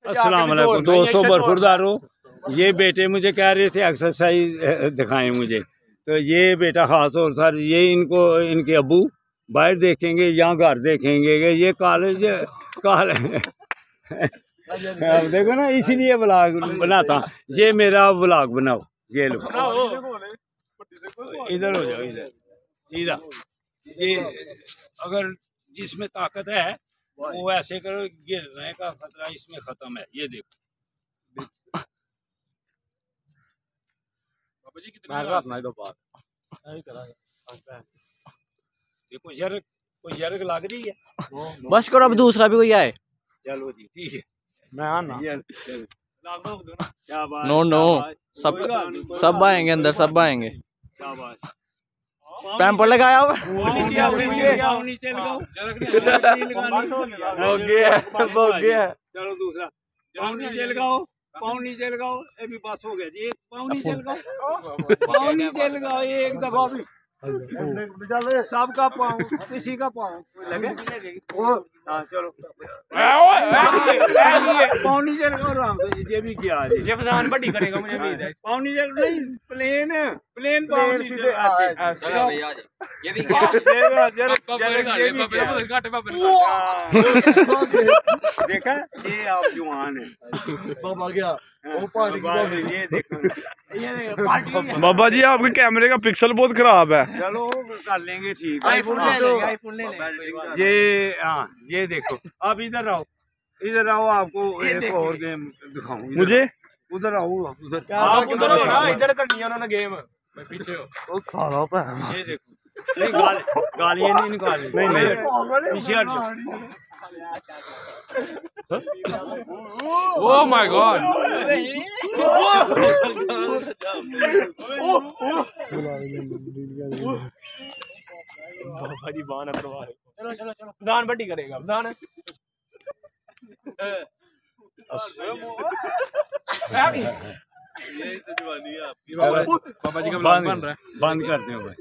अस्सलाम वालेकुम दोस्तों, बरखुरदारो। ये बेटे मुझे कह रहे थे एक्सरसाइज दिखाएं मुझे, तो ये बेटा खास तौर पर ये इनको इनके अब्बू बाहर देखेंगे या घर देखेंगे कि ये कॉलेज देखो ना, इसीलिए व्लॉग बनाता। ये मेरा व्लॉग बनाओ, ये लो इधर हो जाओ, इधर सीधा। ये अगर जिसमें ताकत है वो ऐसे करो, गिरने का खतरा इसमें खत्म है। ये देखो देखो, कोई जरग लग रही है। बस करो, अब दूसरा भी कोई आए। चलो जी, ठीक है। मैं आना क्या बात। नो नो, सब आएंगे अंदर, सब आएंगे। पैम्पर लगाया हुआ चलो दूसरा पाँव नीचे लगाओ, पाँव नीचे लगाओ। ये भी बस हो गया जी, एक पाँव नीचे लगाओ, पाँव नीचे लगाओ एक दफा भी। सबका पाँव, किसी का पाँव लगे। हाँ चलो, पाँव नीचे लगाओ आराम से। ये भी किया ये फसान बड़ी करेगा मुझे उम्मीद है। पाँव नीचे नहीं, प्लेन प्लेन पाँव नीचे। ये भी देखा, ये आप जवान है बाबा। गया ये देखो बाबा जी, आपके कैमरे का पिक्सल बहुत खराब है। चलो कर लेंगे ठीक। आईफोन ले लेंगे, आईफोन ले लेंगे। ये हाँ, ये देखो आप इधर आओ, इधर आओ। आपको एक और गेम दिखाऊं। मुझे उधर आओ, उधर इधर करनी है उन्होंने गेम। पीछे तो सारा पे ये देखो। नहीं गालियां नहीं निकाली, पीछे हट जाओ। ओह माय गॉड, चलो चलो चलो, दान बड्डी करेगा दान। ये तो जवानी है आपकी। बाबा जी का बंद कर दो भाई।